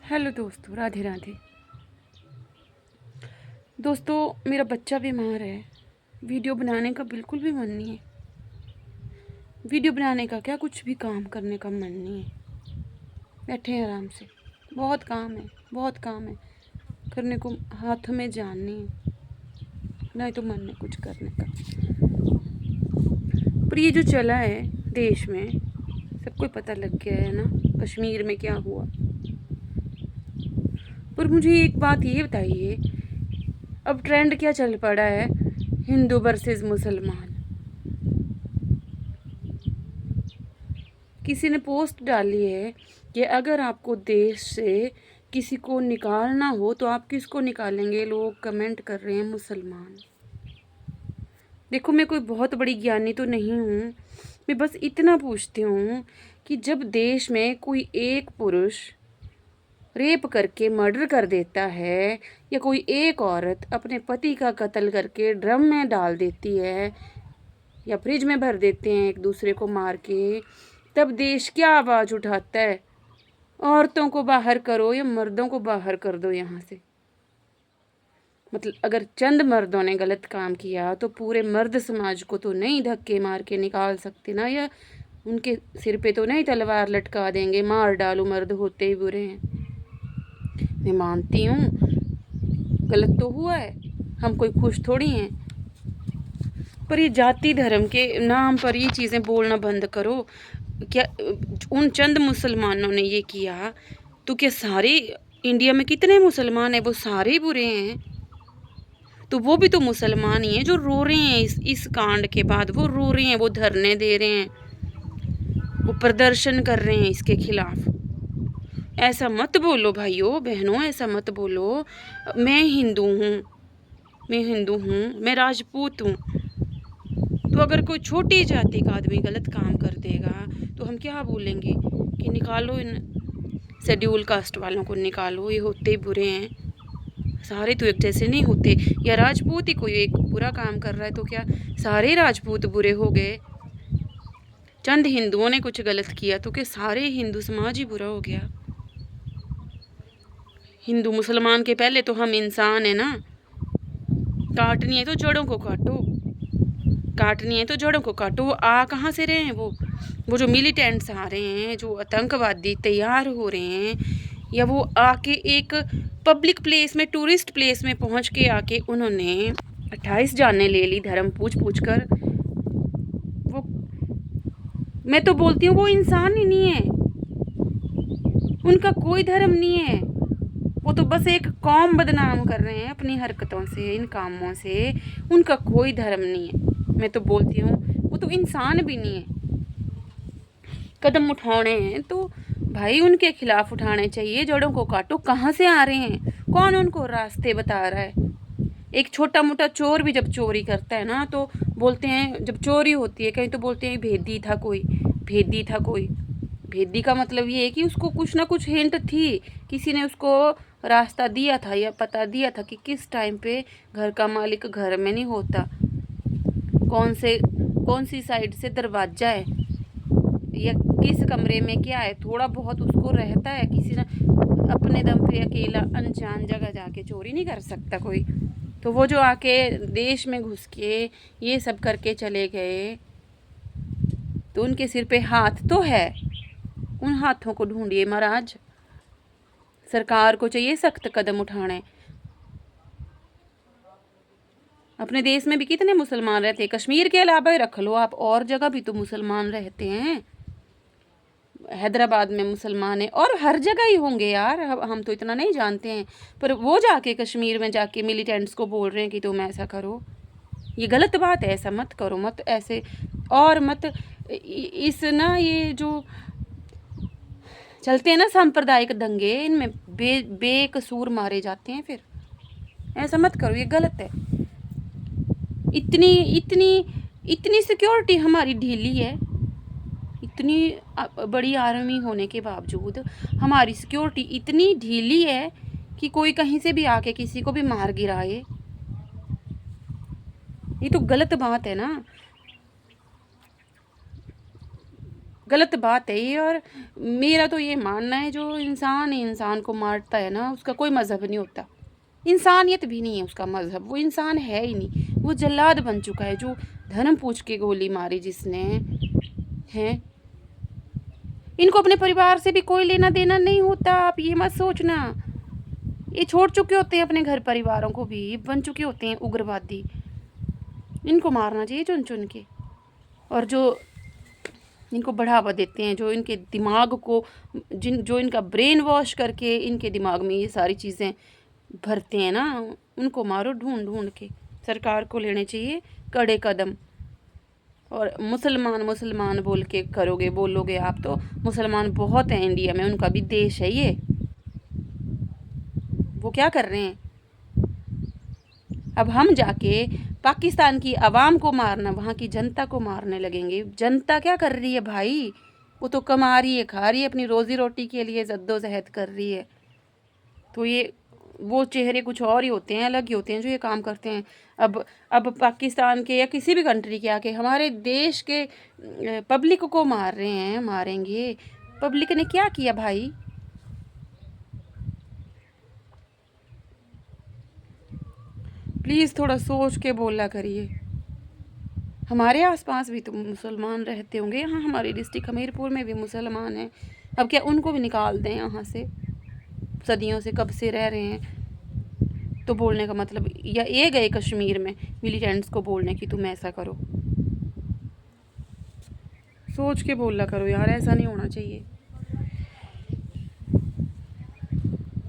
Hello दोस्तों, राधे राधे। दोस्तों, मेरा बच्चा बीमार है। वीडियो बनाने का बिल्कुल भी मन नहीं है। वीडियो बनाने का क्या, कुछ भी काम करने का मन नहीं है। बैठे हैं आराम से। बहुत काम है, बहुत काम है। करने को हाथ में जान नहीं है, नहीं तो मन नहीं कुछ करने का। पर ये जो चला है देश में, सबको पता लग गया है ना कश्मीर में क्या हुआ। पर मुझे एक बात ये बताइए, अब ट्रेंड क्या चल पड़ा है, हिंदू वर्सेस मुसलमान। किसी ने पोस्ट डाली है कि अगर आपको देश से किसी को निकालना हो तो आप किसको निकालेंगे। लोग कमेंट कर रहे हैं मुसलमान। देखो, मैं कोई बहुत बड़ी ज्ञानी तो नहीं हूँ। मैं बस इतना पूछती हूँ कि जब देश में कोई एक पुरुष रेप करके मर्डर कर देता है, या कोई एक औरत अपने पति का कत्ल करके ड्रम में डाल देती है या फ्रिज में भर देते हैं एक दूसरे को मार के, तब देश क्या आवाज़ उठाता है, औरतों को बाहर करो या मर्दों को बाहर कर दो यहाँ से। मतलब अगर चंद मर्दों ने गलत काम किया तो पूरे मर्द समाज को तो नहीं धक्के मार के निकाल सकते ना, या उनके सिर पे तो नहीं तलवार लटका देंगे, मार डालो मर्द होते ही बुरे हैं। मैं मानती हूँ गलत तो हुआ है, हम कोई खुश थोड़ी हैं, पर ये जाति धर्म के नाम पर ये चीज़ें बोलना बंद करो। क्या उन चंद मुसलमानों ने ये किया तो क्या सारे इंडिया में कितने मुसलमान हैं वो सारे बुरे हैं? तो वो भी तो मुसलमान ही हैं जो रो रहे हैं इस कांड के बाद। वो रो रहे हैं, वो धरने दे रहे हैं, वो प्रदर्शन कर रहे हैं इसके खिलाफ। ऐसा मत बोलो भाइयों बहनों, ऐसा मत बोलो। मैं हिंदू हूँ, मैं राजपूत हूँ। तो अगर कोई छोटी जाति का आदमी गलत काम कर देगा तो हम क्या बोलेंगे कि निकालो इन शेड्यूल कास्ट वालों को, निकालो, ये होते बुरे हैं, सारे तो एक जैसे नहीं होते। या राजपूत ही कोई एक बुरा काम कर रहा है तो क्या सारे राजपूत बुरे हो गए? चंद हिंदुओं ने कुछ गलत किया तो क्या सारे हिंदू समाज ही बुरा हो गया? हिंदू मुसलमान के पहले तो हम इंसान है ना। काटनी है तो जड़ों को काटो, काटनी है तो जड़ों को काटो। वो आ कहाँ से रहे हैं? वो जो मिलिटेंट्स आ रहे हैं, जो आतंकवादी तैयार हो रहे हैं, या वो आके एक पब्लिक प्लेस में, टूरिस्ट प्लेस में पहुंच के आके उन्होंने 28 जानें ले ली धर्म पूछ कर। वो, मैं तो बोलती हूँ वो इंसान ही नहीं है, उनका कोई धर्म नहीं है। वो तो बस एक कौम बदनाम कर रहे हैं अपनी हरकतों से, इन कामों से। उनका कोई धर्म नहीं है। मैं तो बोलती हूँ वो तो इंसान भी नहीं है। कदम उठाने हैं तो भाई उनके खिलाफ उठाने चाहिए, जड़ों को काटो। कहाँ से आ रहे हैं? कौन उनको रास्ते बता रहा है? एक छोटा मोटा चोर भी जब चोरी करता है ना तो बोलते हैं, जब चोरी होती है कहीं तो बोलते हैं भेदी था कोई, भेदी था कोई। भेदी का मतलब ये है कि उसको कुछ ना कुछ हिंट थी, किसी ने उसको रास्ता दिया था या पता दिया था कि किस टाइम पे घर का मालिक घर में नहीं होता, कौन सी साइड से दरवाजा है, या किस कमरे में क्या है। थोड़ा बहुत उसको रहता है। किसी ने अपने दम पे अकेला अनजान जगह जाके चोरी नहीं कर सकता कोई। तो वो जो आके देश में घुस के ये सब करके चले गए, तो उनके सिर पे हाथ तो है, उन हाथों को ढूंढिए महाराज। सरकार को चाहिए सख्त कदम उठाने। अपने देश में भी कितने मुसलमान रहते हैं, कश्मीर के अलावा रख लो आप, और जगह भी तो मुसलमान रहते हैं। हैदराबाद में मुसलमान है, और हर जगह ही होंगे यार, हम तो इतना नहीं जानते हैं। पर वो जाके कश्मीर में जाके मिलिटेंट्स को बोल रहे हैं कि तुम ऐसा करो। ये गलत बात है, ऐसा मत करो, मत ऐसे। और मत इस ना, ये जो चलते हैं ना सांप्रदायिक दंगे, इनमें बेकसूर मारे जाते हैं। फिर ऐसा मत करो, ये गलत है। इतनी इतनी इतनी सिक्योरिटी हमारी ढीली है, इतनी बड़ी आर्मी होने के बावजूद हमारी सिक्योरिटी इतनी ढीली है कि कोई कहीं से भी आके किसी को भी मार गिराए। ये तो गलत बात है ना। गलत बात है ये। और मेरा तो ये मानना है, जो इंसान इंसान को मारता है ना, उसका कोई मज़हब नहीं होता, इंसानियत भी नहीं है उसका मज़हब, वो इंसान है ही नहीं, वो जल्लाद बन चुका है। जो धर्म पूछ के गोली मारी जिसने है, इनको अपने परिवार से भी कोई लेना देना नहीं होता, आप ये मत सोचना। ये छोड़ चुके होते हैं अपने घर परिवारों को भी, बन चुके होते हैं उग्रवादी। इनको मारना चाहिए चुन चुन के। और जो इनको बढ़ावा देते हैं, जो इनके दिमाग को जो इनका ब्रेन वॉश करके इनके दिमाग में ये सारी चीज़ें भरते हैं ना, उनको मारो ढूंढ ढूंढ के। सरकार को लेने चाहिए कड़े कदम। और मुसलमान मुसलमान बोल के बोलोगे आप, तो मुसलमान बहुत हैं इंडिया में, उनका भी देश है ये। वो क्या कर रहे हैं? अब हम जाके पाकिस्तान की आवाम को मारना, वहाँ की जनता को मारने लगेंगे। जनता क्या कर रही है भाई? वो तो कमा रही है, खा रही है, अपनी रोज़ी रोटी के लिए जद्दोजहद कर रही है। तो ये वो चेहरे कुछ और ही होते हैं, अलग ही होते हैं जो ये काम करते हैं। अब पाकिस्तान के या किसी भी कंट्री के आके हमारे देश के पब्लिक को मार रहे हैं, मारेंगे। पब्लिक ने क्या किया भाई? प्लीज़ थोड़ा सोच के बोला करिए। हमारे आसपास भी तो मुसलमान रहते होंगे, यहाँ हमारी डिस्ट्रिक्ट हमीरपुर में भी मुसलमान हैं। अब क्या उनको भी निकाल दें यहाँ से? सदियों से कब से रह रहे हैं। तो बोलने का मतलब, या ये गए कश्मीर में मिलिटेंट्स को बोलने की तुम ऐसा करो? सोच के बोला करो यार, ऐसा नहीं होना चाहिए।